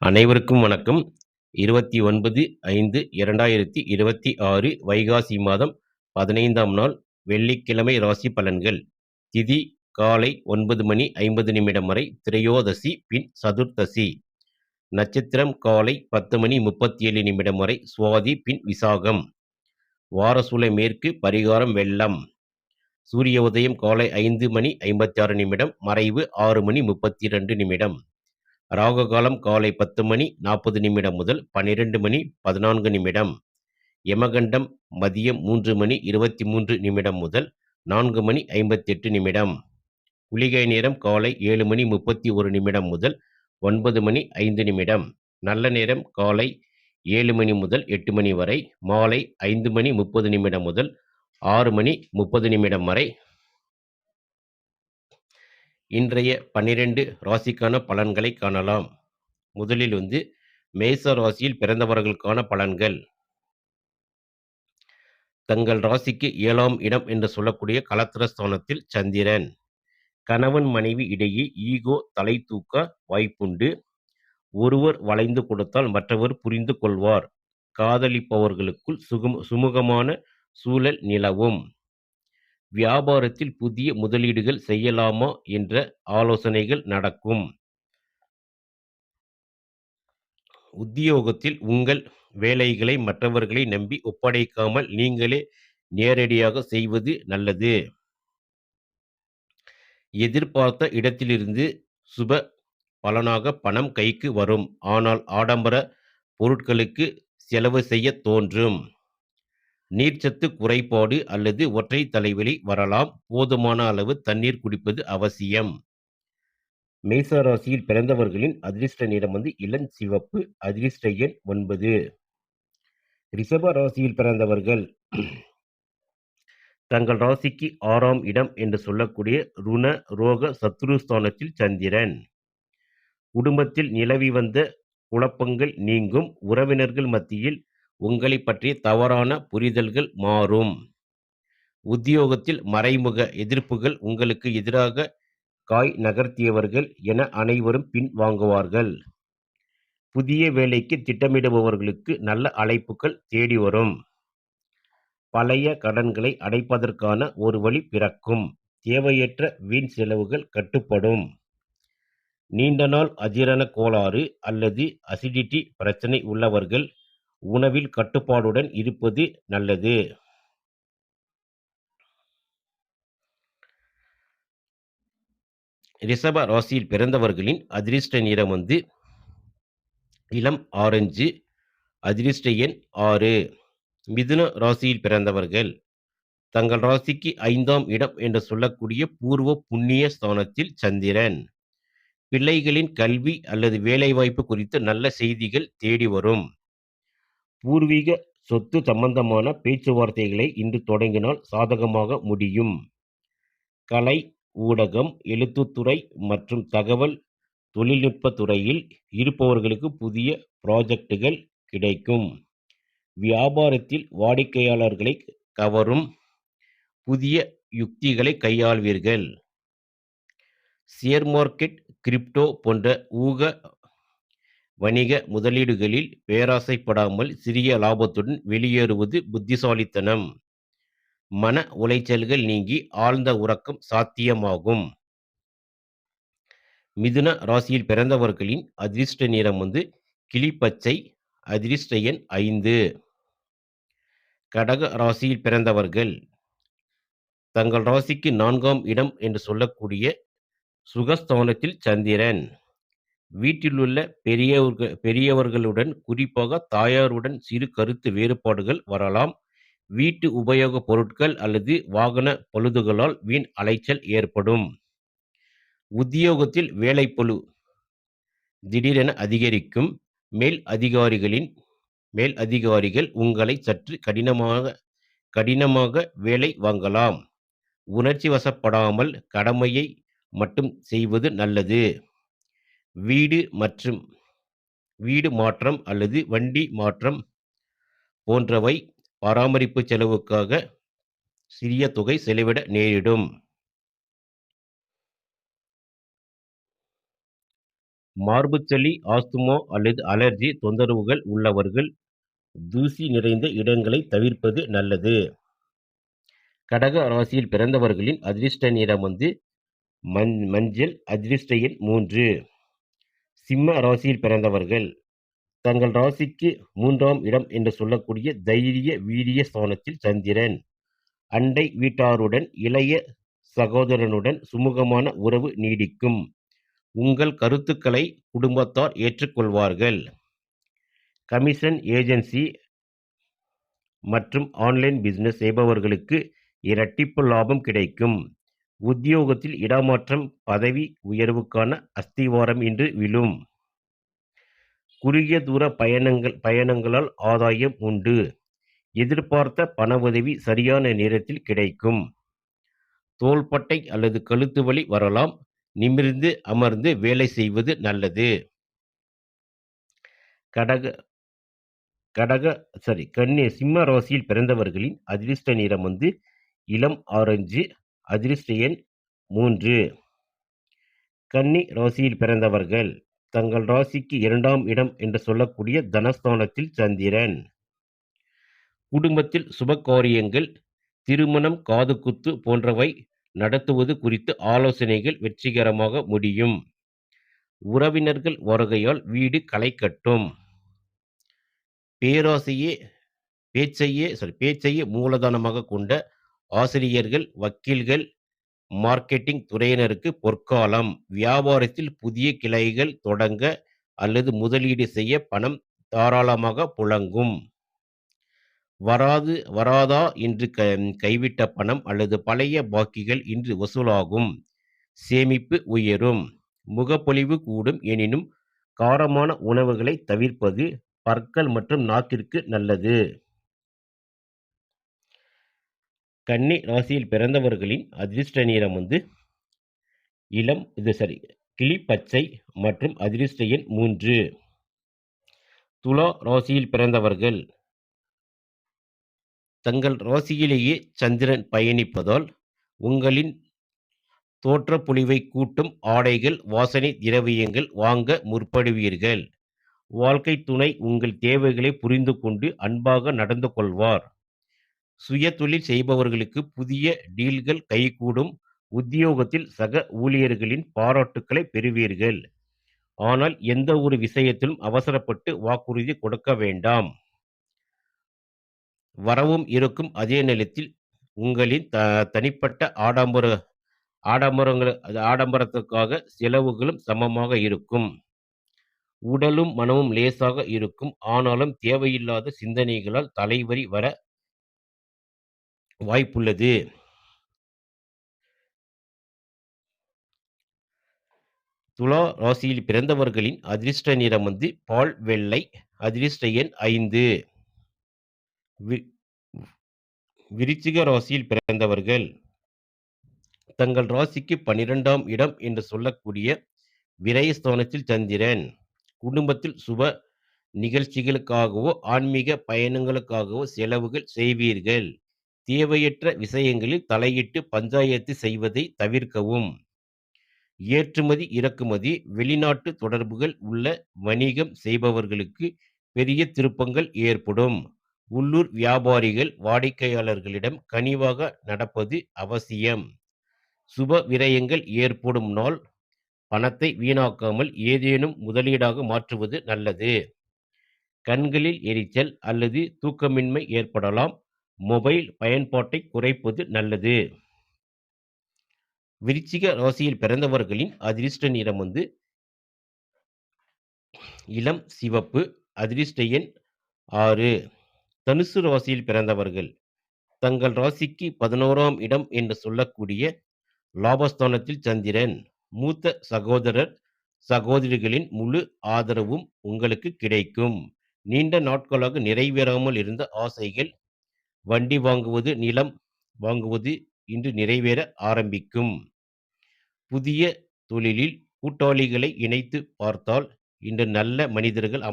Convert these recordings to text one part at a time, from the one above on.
அனைவருக்கும் வணக்கம். 29/5/2026 வைகாசி மாதம் 15ஆம் நாள் வெள்ளிக்கிழமை ராசி பலன்கள். திதி காலை 9:50 வரை திரையோதசி பின் சதுர்த்தசி. நட்சத்திரம் காலை 10:37 வரை சுவாதி பின் விசாகம். வாரசூலை மேற்கு, பரிகாரம் வெள்ளம். சூரிய உதயம் காலை 5:56 மறைவு 6:32. ராகு காலம் காலை 10:40 முதல் 12:14. யமகண்டம் மதியம் 3:23 முதல் 4:58. குளிகை நேரம் காலை 7:31 முதல் 9:05. நல்ல நேரம் காலை 7 முதல் 8 வரை, மாலை 5:30 முதல் 6:30 வரை. இன்றைய 12 ராசிக்கான பலன்களை காணலாம். முதலில் மேச ராசியில் பிறந்தவர்களுக்கான பலன்கள். தங்கள் ராசிக்கு 7ஆம் இடம் என்று சொல்லக்கூடிய கலத்திரஸ்தானத்தில் சந்திரன். கணவன் மனைவி இடையே ஈகோ தலை தூக்க வாய்ப்புண்டு. ஒருவர் வளைந்து கொடுத்தால் மற்றவர் புரிந்து கொள்வார். காதலிப்பவர்களுக்குள் சுமூகமான சூழல் நிலவும். வியாபாரத்தில் புதிய முதலீடுகள் செய்யலாமா என்ற ஆலோசனைகள் நடக்கும். உத்தியோகத்தில் உங்கள் வேலைகளை மற்றவர்களை நம்பி ஒப்படைக்காமல் நீங்களே நேரடியாக செய்வது நல்லது. எதிர்பார்த்த இடத்திலிருந்து சுப பலனாக பணம் கைக்கு வரும். ஆனால் ஆடம்பர பொருட்களுக்கு செலவு செய்ய தோன்றும். நீர்ச்சத்து குறைபாடு அல்லது ஒற்றை தலைவலி வரலாம். போதுமான அளவு தண்ணீர் குடிப்பது அவசியம். மேச ராசியில் பிறந்தவர்களின் அதிர்ஷ்ட நிறம் இளஞ்சிவப்பு. அதிர்ஷ்ட எண் 9. ரிஷப ராசியில் பிறந்தவர்கள் தங்கள் ராசிக்கு 6ஆம் இடம் என்று சொல்லக்கூடிய ருண ரோக சத்ருஸ்தானத்தில் சந்திரன். குடும்பத்தில் நிலவி வந்த குழப்பங்கள் நீங்கும். உறவினர்கள் மத்தியில் உங்களை பற்றிய தவறான புரிதல்கள் மாறும். உத்தியோகத்தில் மறைமுக எதிர்ப்புகள் உங்களுக்கு எதிராக காய் நகர்த்தியவர்கள் என அனைவரும் பின் வாங்குவார்கள். புதிய வேலைக்கு திட்டமிடுபவர்களுக்கு நல்ல அழைப்புகள் தேடி வரும். பழைய கடன்களை அடைப்பதற்கான ஒரு வழி பிறக்கும். தேவையற்ற வீண் செலவுகள் கட்டுப்படும். நீண்ட நாள் அஜீரண கோளாறு அல்லது அசிடிட்டி பிரச்சனை உள்ளவர்கள் உணவில் கட்டுப்பாடுடன் இருப்பது நல்லது. ரிஷப ராசியில் பிறந்தவர்களின் அதிர்ஷ்ட நிறம் இளம் ஆரஞ்சு. அதிர்ஷ்ட எண் 6. மிதுன ராசியில் பிறந்தவர்கள் தங்கள் ராசிக்கு 5ஆம் இடம் என்று சொல்லக்கூடிய பூர்வ புண்ணிய ஸ்தானத்தில் சந்திரன். பிள்ளைகளின் கல்வி அல்லது வேலைவாய்ப்பு குறித்து நல்ல செய்திகள் தேடி வரும். பூர்வீக சொத்து சம்பந்தமான பேச்சுவார்த்தைகளை இன்று தொடங்கினால் சாதகமாக முடியும். கலை, ஊடகம், எழுத்துத்துறை மற்றும் தகவல் தொழில்நுட்ப துறையில் இருப்பவர்களுக்கு புதிய ப்ராஜெக்டுகள் கிடைக்கும். வியாபாரத்தில் வாடிக்கையாளர்களை கவரும் புதிய யுக்திகளை கையாள்வீர்கள். ஷேர் மார்க்கெட், கிரிப்டோ போன்ற ஊக வணிக முதலீடுகளில் பேராசைப்படாமல் சிறிய லாபத்துடன் வெளியேறுவது புத்திசாலித்தனம். மன உளைச்சல்கள் நீங்கி ஆழ்ந்த உறக்கம் சாத்தியமாகும். மிதுன ராசியில் பிறந்தவர்களின் அதிர்ஷ்ட நிறம் கிளிப்பச்சை. அதிர்ஷ்ட எண் 5. கடக ராசியில் பிறந்தவர்கள் தங்கள் ராசிக்கு 4ஆம் இடம் என்று சொல்லக்கூடிய சுகஸ்தானத்தில் சந்திரன். வீட்டிலுள்ள பெரியவர்களுடன் குறிப்பாக தாயாருடன் சிறு கருத்து வேறுபாடுகள் வரலாம். வீட்டு உபயோக பொருட்கள் அல்லது வாகன பழுதுகளால் வீண் அலைச்சல் ஏற்படும். உத்தியோகத்தில் வேலைப்பளு திடீரென அதிகரிக்கும். மேல் அதிகாரிகள் உங்களை சற்று கடினமாக வேலை வாங்கலாம். உணர்ச்சி வசப்படாமல் கடமையை மட்டும் செய்வது நல்லது. வீடு மாற்றம் அல்லது வண்டி மாற்றம் போன்றவை பராமரிப்பு செலவுக்காக சிறிய தொகை செலவிட நேரிடும். மார்புச்சளி, ஆஸ்துமா அல்லது அலர்ஜி தொந்தரவுகள் உள்ளவர்கள் தூசி நிறைந்த இடங்களை தவிர்ப்பது நல்லது. கடக ராசியில் பிறந்தவர்களின் அதிர்ஷ்ட நிறம் மஞ்சள். அதிர்ஷ்ட எண் 3. சிம்ம ராசியில் பிறந்தவர்கள் தங்கள் ராசிக்கு 3ஆம் இடம் என்று சொல்லக்கூடிய தைரிய வீரிய ஸ்தானத்தில் சந்திரன். அண்டை வீட்டாருடன், இளைய சகோதரனுடன் சுமூகமான உறவு நீடிக்கும். உங்கள் கருத்துக்களை குடும்பத்தார் ஏற்றுக்கொள்வார்கள். கமிஷன், ஏஜென்சி மற்றும் ஆன்லைன் பிசினஸ் செய்பவர்களுக்கு இரட்டிப்பு லாபம் கிடைக்கும். உத்தியோகத்தில் இடமாற்றம், பதவி உயர்வுக்கான அஸ்திவாரம் இன்று விழும். குறுகிய தூர பயணங்களால் ஆதாயம் உண்டு. எதிர்பார்த்த பண உதவி சரியான நேரத்தில் கிடைக்கும். தோள்பட்டை அல்லது கழுத்து வலி வரலாம். நிமிர்ந்து அமர்ந்து வேலை செய்வது நல்லது. சிம்ம ராசியில் பிறந்தவர்களின் அதிர்ஷ்ட நிறம் இளம் ஆரஞ்சு. அதிர்ஷ்ட எண் 3. கன்னி ராசியில் பிறந்தவர்கள் தங்கள் ராசிக்கு 2ஆம் இடம் என்று சொல்லக்கூடிய தனஸ்தானத்தில் சந்திரன். குடும்பத்தில் சுப காரியங்கள், திருமணம், காதுகுத்து போன்றவை நடத்துவது குறித்து ஆலோசனைகள் வெற்றிகரமாக முடியும். உறவினர்கள் வருகையால் வீடு களை கட்டும். பேச்சையே மூலதனமாக கொண்ட ஆசிரியர்கள், வக்கீல்கள், மார்க்கெட்டிங் துறையினருக்கு பொற்காலம். வியாபாரத்தில் புதிய கிளைகள் தொடங்க அல்லது முதலீடு செய்ய பணம் தாராளமாக புழங்கும். வராதா என்று கைவிட்ட பணம் அல்லது பழைய பாக்கிகள் இன்று வசூலாகும். சேமிப்பு உயரும். முகப்பொலிவு கூடும். எனினும் காரமான உணவுகளை தவிர்ப்பது பற்கள் மற்றும் நாக்கிற்கு நல்லது. கன்னி ராசியில் பிறந்தவர்களின் அதிர்ஷ்ட நிறம் கிளி பச்சை மற்றும் அதிர்ஷ்ட எண் 3. துலா ராசியில் பிறந்தவர்கள் தங்கள் ராசியிலேயே சந்திரன் பயணிப்பதால் உங்களின் தோற்றப்பொலிவை கூட்டும் ஆடைகள், வாசனை திரவியங்கள் வாங்க முற்படுவீர்கள். வாழ்க்கை துணை உங்கள் தேவைகளை புரிந்து கொண்டு அன்பாக நடந்து கொள்வார். சுய தொழில் செய்பவர்களுக்கு புதிய டீல்கள் கைகூடும். உத்தியோகத்தில் சக ஊழியர்களின் பாராட்டுக்களை பெறுவீர்கள். ஆனால் எந்த ஒரு விஷயத்திலும் அவசரப்பட்டு வாக்குறுதி கொடுக்க வேண்டாம். வரவும் இருக்கும். அதே நேரத்தில் உங்களின் தனிப்பட்ட ஆடம்பரத்துக்காக செலவுகளும் சமமாக இருக்கும். உடலும் மனமும் லேசாக இருக்கும். ஆனாலும் தேவையில்லாத சிந்தனைகளால் தலைவலி வர வாய்ப்புள்ளது. துலா ராசியில் பிறந்தவர்களின் அதிர்ஷ்ட நிறம் பால் வெள்ளை. அதிர்ஷ்ட எண் 5. விருச்சிக ராசியில் பிறந்தவர்கள் தங்கள் ராசிக்கு 12ஆம் இடம் என்று சொல்லக்கூடிய விரயஸ்தானத்தில் சந்திரன். குடும்பத்தில் சுப நிகழ்ச்சிகளுக்காகவோ ஆன்மீக பயணங்களுக்காகவோ செலவுகள் செய்வீர்கள். தேவையற்ற விஷயங்களில் தலையிட்டு பஞ்சாயத்து செய்வதை தவிர்க்கவும். ஏற்றுமதி, இறக்குமதி, வெளிநாட்டு தொடர்புகள் உள்ள வணிகம் செய்பவர்களுக்கு பெரிய திருப்பங்கள் ஏற்படும். உள்ளூர் வியாபாரிகள் வாடிக்கையாளர்களிடம் கனிவாக நடப்பது அவசியம். சுப விரயங்கள் ஏற்படும் நாள். பணத்தை வீணாக்காமல் ஏதேனும் முதலீடாக மாற்றுவது நல்லது. கண்களில் எரிச்சல் அல்லது தூக்கமின்மை ஏற்படலாம். மொபைல் பயன்பாட்டை குறைப்பது நல்லது. விருச்சிக ராசியில் பிறந்தவர்களின் அதிர்ஷ்ட நிறம் இளம் சிவப்பு. அதிர்ஷ்ட எண் 6. தனுசு ராசியில் பிறந்தவர்கள் தங்கள் ராசிக்கு 11ஆம் இடம் என்று சொல்லக்கூடிய லாபஸ்தானத்தில் சந்திரன். மூத்த சகோதரிகளின் முழு ஆதரவும் உங்களுக்கு கிடைக்கும். நீண்ட நாட்களாக நிறைவேறாமல் இருந்த ஆசைகள், வண்டி வாங்குவது, நிலம் வாங்குவது இன்று நிறைவேற ஆரம்பிக்கும். புதிய தொழிலில் கூட்டாளிகளை இணைத்து பார்த்தால் இன்று நல்ல மனிதர்கள்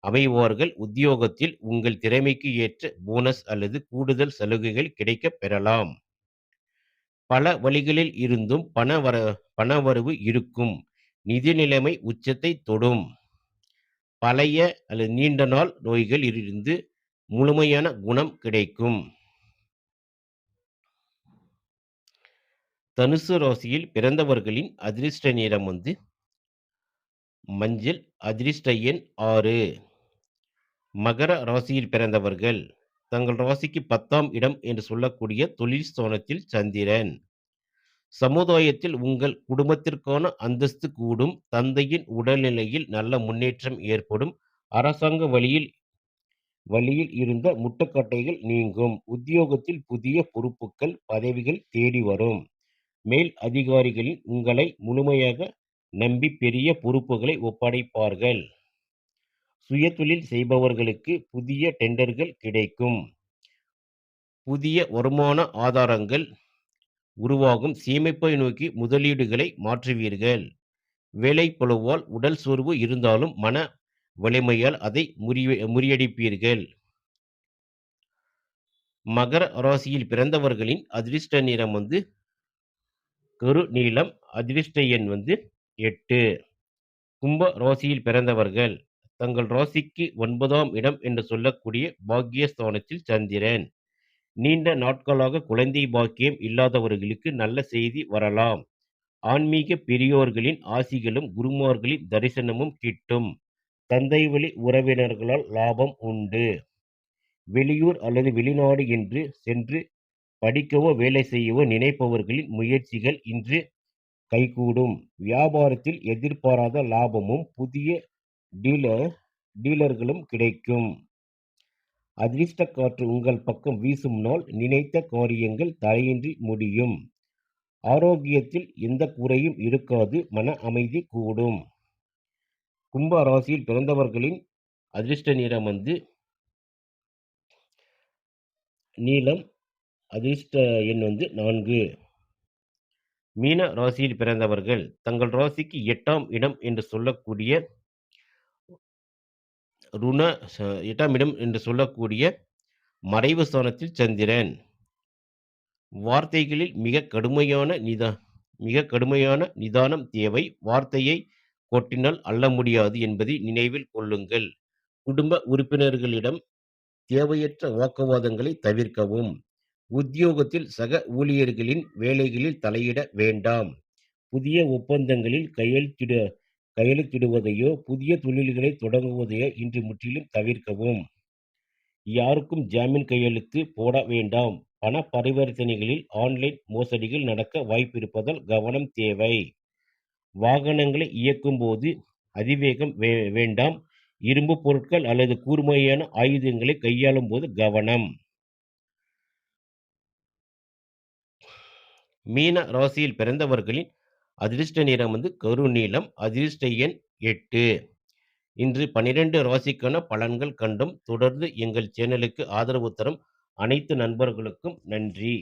அமைவார்கள். உத்தியோகத்தில் உங்கள் திறமைக்கு ஏற்ற போனஸ் அல்லது கூடுதல் சலுகைகள் கிடைக்கப் பெறலாம். பல வழிகளில் இருந்தும் பணவரவு இருக்கும். நிதி நிலைமை உச்சத்தை தொடும். பழைய அல்லது நீண்ட நாள் நோய்கள் இருந்து முழுமையான குணம் கிடைக்கும். தனுசு ராசியில் பிறந்தவர்களின் அதிர்ஷ்ட நிறம் மஞ்சள். அதிர்ஷ்ட எண் 6. மகர ராசியில் பிறந்தவர்கள் தங்கள் ராசிக்கு 10ஆம் இடம் என்று சொல்லக்கூடிய தொழில் ஸ்தானத்தில் சந்திரன். சமுதாயத்தில் உங்கள் குடும்பத்திற்கான அந்தஸ்து கூடும். தந்தையின் உடல்நிலையில் நல்ல முன்னேற்றம் ஏற்படும். அரசாங்க வழியில் இருந்த முட்டுக்கட்டைகள் நீங்கும். உத்தியோகத்தில் புதிய பொறுப்புகள், பதவிகள் தேடி வரும். மேல் அதிகாரிகளில் உங்களை முழுமையாக நம்பி பெரிய பொறுப்புகளை ஒப்படைப்பார்கள். சுயதொழில் செய்பவர்களுக்கு புதிய டெண்டர்கள் கிடைக்கும். புதிய வருமான ஆதாரங்கள் உருவாகும். சேமிப்பை நோக்கி முதலீடுகளை மாற்றுவீர்கள். வேலைப்பளுவால் உடல் சோர்வு இருந்தாலும் மன வலிமையால் அதை முறியடிப்பீர்கள். மகர ராசியில் பிறந்தவர்களின் அதிர்ஷ்ட நிறம் கரு நீலம். அதிர்ஷ்ட எண் 8. கும்ப ராசியில் பிறந்தவர்கள் தங்கள் ராசிக்கு 9ஆம் இடம் என்று சொல்லக்கூடிய பாக்கியஸ்தானத்தில் சந்திரன். நீண்ட நாட்களாக குழந்தை பாக்கியம் இல்லாதவர்களுக்கு நல்ல செய்தி வரலாம். ஆன்மீக பெரியோர்களின் ஆசிகளும் குருமார்களின் தரிசனமும் கிட்டும். தந்தை வழி உறவினர்களால் லாபம் உண்டு. வெளியூர் அல்லது வெளிநாடு என்று சென்று படிக்கவோ வேலை செய்யவோ நினைப்பவர்களின் முயற்சிகள் இன்று கைகூடும். வியாபாரத்தில் எதிர்பாராத லாபமும் புதிய டீலர்களும் கிடைக்கும். அதிர்ஷ்ட காற்று உங்கள் பக்கம் வீசும் நாள். நினைத்த காரியங்கள் தடையின்றி முடியும். ஆரோக்கியத்தில் எந்த குறையும் இருக்காது. மன அமைதி கூடும். கும்ப ராசியில் பிறந்தவர்களின் அதிர்ஷ்ட நிறம் நீலம். அதிர்ஷ்ட எண் 4. மீன ராசியில் பிறந்தவர்கள் தங்கள் ராசிக்கு 8ஆம் இடம் என்று சொல்லக்கூடிய 8ஆம் இடம் என்று சொல்லக்கூடிய மறைவு ஸ்தானத்தில் சந்திரன். வார்த்தைகளில் மிக கடுமையான நிதானம் தேவை. வார்த்தையை கொட்டினால் அள்ள முடியாது என்பதை நினைவில் கொள்ளுங்கள். குடும்ப உறுப்பினர்களிடம் தேவையற்ற வாக்குவாதங்களை தவிர்க்கவும். உத்தியோகத்தில் சக ஊழியர்களின் வேலைகளில் தலையிட வேண்டாம். புதிய ஒப்பந்தங்களில் கையெழுத்திடுவதையோ புதிய தொழில்களை தொடங்குவதையோ இன்று முற்றிலும் தவிர்க்கவும். யாருக்கும் ஜாமீன் கையெழுத்து போட வேண்டாம். பண பரிவர்த்தனைகளில் ஆன்லைன் மோசடிகள் நடக்க வாய்ப்பிருப்பதால் கவனம் தேவை. வாகனங்களை இயக்கும் போது அதிவேகம் வேண்டாம். இரும்பு பொருட்கள் அல்லது கூர்மையான ஆயுதங்களை கையாளும் போது கவனம். மீன ராசியில் பிறந்தவர்களின் அதிர்ஷ்ட நிறம் கரு நீலம். அதிர்ஷ்ட எண் 8. இன்று 12 ராசிக்கான பலன்கள் கண்டும். தொடர்ந்து எங்கள் சேனலுக்கு ஆதரவு தரும் அனைத்து நண்பர்களுக்கும் நன்றி.